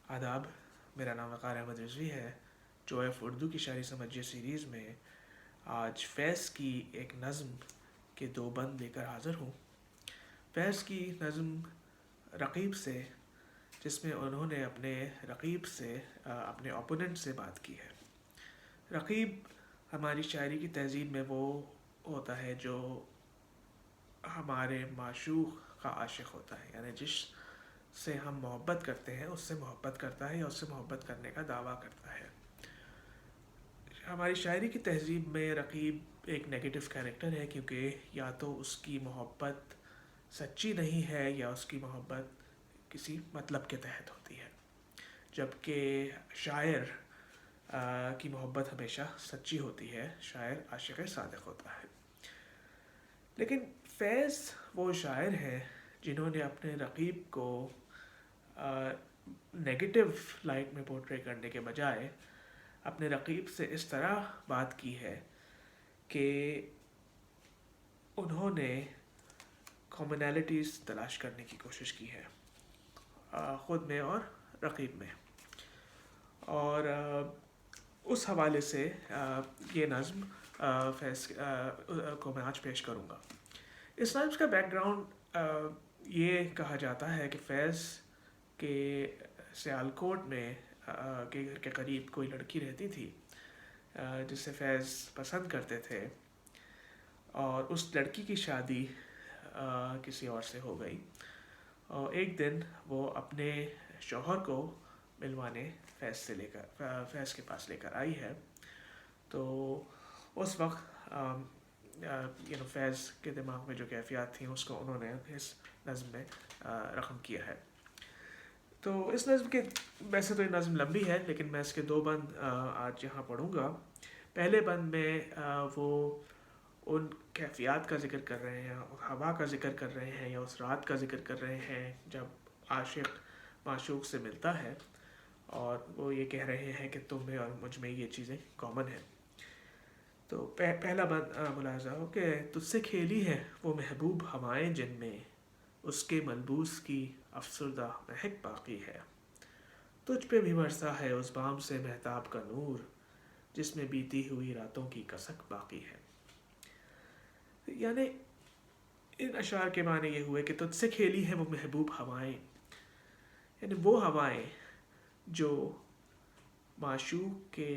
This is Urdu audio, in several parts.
آداب، میرا نام وقار احمد رضوی ہے۔ جو ایف اردو کی شاعری سمجھیے سیریز میں آج فیض کی ایک نظم کے 2 بند لے کر حاضر ہوں۔ فیض کی نظم رقیب سے، جس میں انہوں نے اپنے رقیب سے، اپنے اوپوننٹ سے بات کی ہے۔ رقیب ہماری شاعری کی تہذیب میں وہ ہوتا ہے جو ہمارے معشوق کا عاشق ہوتا ہے، یعنی جس سے ہم محبت کرتے ہیں اس سے محبت کرتا ہے یا اس سے محبت کرنے کا دعویٰ کرتا ہے۔ ہماری شاعری کی تہذیب میں رقیب ایک نیگیٹو کیریکٹر ہے، کیونکہ یا تو اس کی محبت سچی نہیں ہے یا اس کی محبت کسی مطلب کے تحت ہوتی ہے، جبکہ شاعر کی محبت ہمیشہ سچی ہوتی ہے، شاعر عاشق صادق ہوتا ہے۔ لیکن فیض وہ شاعر ہیں جنہوں نے اپنے رقیب کو نیگیٹو لائٹ میں پورٹری کرنے کے بجائے اپنے رقیب سے اس طرح بات کی ہے کہ انہوں نے کامنالٹیز تلاش کرنے کی کوشش کی ہے، خود میں اور رقیب میں۔ اور اس حوالے سے یہ نظم فیض کو میں آج پیش کروں گا۔ اس نظم کا بیک گراؤنڈ یہ کہا جاتا ہے کہ فیض کے سیالکوٹ میں کے گھر کے قریب کوئی لڑکی رہتی تھی جسے فیض پسند کرتے تھے، اور اس لڑکی کی شادی کسی اور سے ہو گئی، اور ایک دن وہ اپنے شوہر کو ملوانے فیض کے پاس لے کر آئی ہے۔ تو اس وقت فیض کے دماغ میں جو کیفیات تھیں اس کو انہوں نے اس نظم میں رقم کیا ہے۔ تو اس نظم کے ویسے تو یہ نظم لمبی ہے، لیکن میں اس کے 2 بند آج یہاں پڑھوں گا۔ پہلے بند میں وہ ان کیفیات کا ذکر کر رہے ہیں، ہوا کا ذکر کر رہے ہیں یا اس رات کا ذکر کر رہے ہیں جب عاشق معشوق سے ملتا ہے، اور وہ یہ کہہ رہے ہیں کہ تم میں اور مجھ میں یہ چیزیں کامن ہیں۔ تو پہلا بند ملاحظہ ہو کہ تجھ سے کھیلی ہے وہ محبوب ہوائیں جن میں، اس کے ملبوس کی افسردہ مہک باقی ہے، تجھ پہ بھی برسا ہے اس بام سے مہتاب کا نور، جس میں بیتی ہوئی راتوں کی کسک باقی ہے۔ یعنی ان اشعار کے معنی یہ ہوئے کہ تجھ سے کھیلی ہے وہ محبوب ہوائیں، یعنی وہ ہوائیں جو معشوق کے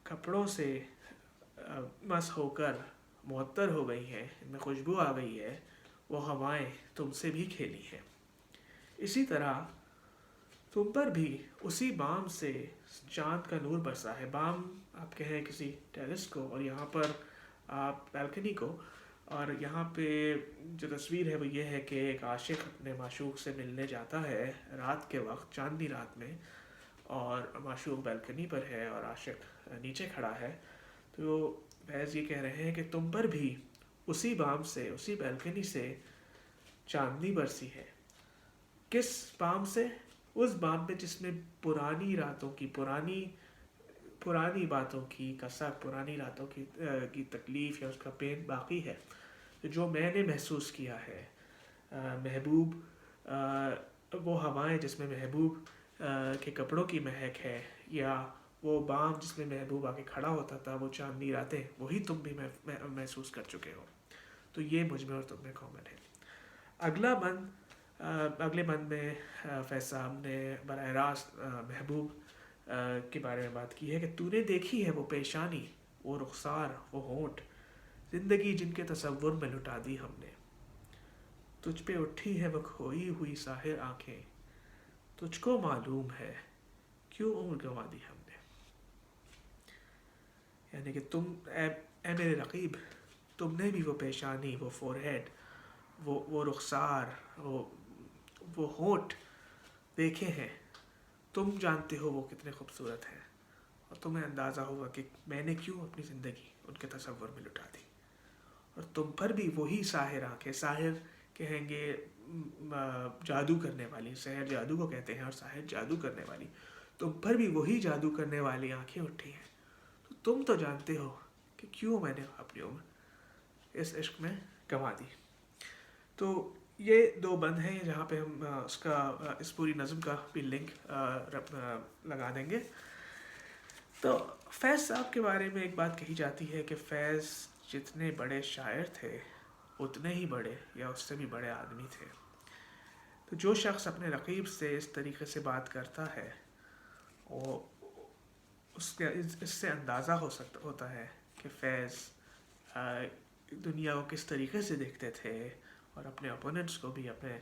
کپڑوں سے مس ہو کر معطر ہو گئی ہیں، ان میں خوشبو آ گئی ہے، وہ ہوائیں تم سے بھی کھیلی ہیں۔ اسی طرح تم پر بھی اسی بام سے چاند کا نور برسا ہے۔ بام آپ کہیں کسی ٹیرس کو، اور یہاں پر آپ بیلکنی کو، اور یہاں پہ جو تصویر ہے وہ یہ ہے کہ ایک عاشق اپنے معشوق سے ملنے جاتا ہے رات کے وقت، چاندنی رات میں، اور معشوق بیلکنی پر ہے اور عاشق نیچے کھڑا ہے۔ تو فیض یہ کہہ رہے ہیں کہ تم پر بھی اسی بام سے، اسی بیلکنی سے چاندنی برسی ہے۔ کس بام سے؟ اس بام پہ جس میں پرانی راتوں کی، پرانی باتوں کی کسک، پرانی راتوں کی تکلیف یا اس کا پین باقی ہے، جو میں نے محسوس کیا ہے۔ محبوب وہ ہوائیں جس میں محبوب کے کپڑوں کی مہک ہے، یا وہ بام جس میں محبوب آ کے کھڑا ہوتا تھا، وہ چاندنی راتیں، وہی تم بھی محسوس کر چکے ہو۔ تو یہ مجھ میں اور تم میں کامن ہے۔ اگلے بند میں فیض صاحب نے براہ راست محبوب کے بارے میں بات کی ہے کہ تو نے دیکھی ہے وہ پیشانی، وہ رخسار، وہ ہونٹ، زندگی جن کے تصور میں لٹا دی ہم نے، تجھ پہ اٹھی ہے وہ کھوئی ہوئی ساحر آنکھیں، تجھ کو معلوم ہے کیوں عمر گنوا دی ہم نے۔ یعنی کہ تم اے میرے رقیب، تم نے بھی وہ پیشانی، وہ فور ہیڈ، وہ رخسار، وہ ہونٹ دیکھے ہیں، تم جانتے ہو وہ کتنے خوبصورت ہیں، اور تمہیں اندازہ ہوگا کہ میں نے کیوں اپنی زندگی ان کے تصور میں لٹا دی۔ اور تم پر بھی وہی ساحر آنکھیں، ساحر کہیں گے جادو کرنے والی، سحر جادو کو کہتے ہیں اور ساحر جادو کرنے والی، تم پر بھی وہی جادو کرنے والی آنکھیں اٹھی ہیں، تو تم تو جانتے ہو کہ کیوں میں نے اپنی عمر اس عشق میں گنوا دی۔ تو یہ دو بند ہیں جہاں پہ ہم اس کا اس پوری نظم کا بھی لنک لگا دیں گے. تو فیض صاحب کے بارے میں ایک بات کہی جاتی ہے کہ فیض جتنے بڑے شاعر تھے اتنے ہی بڑے یا اس سے بھی بڑے آدمی تھے. تو جو شخص اپنے رقیب سے اس طریقے سے بات کرتا ہے وہ اس سے اندازہ ہوتا ہے کہ فیض دنیا کو کس طریقے سے دیکھتے تھے اور اپنے اپوننٹس کو بھی اپنے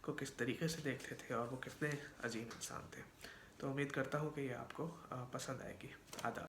کو کس طریقے سے دیکھتے تھے اور وہ کتنے عظیم انسان تھے. تو امید کرتا ہوں کہ یہ آپ کو پسند آئے گی. آداب.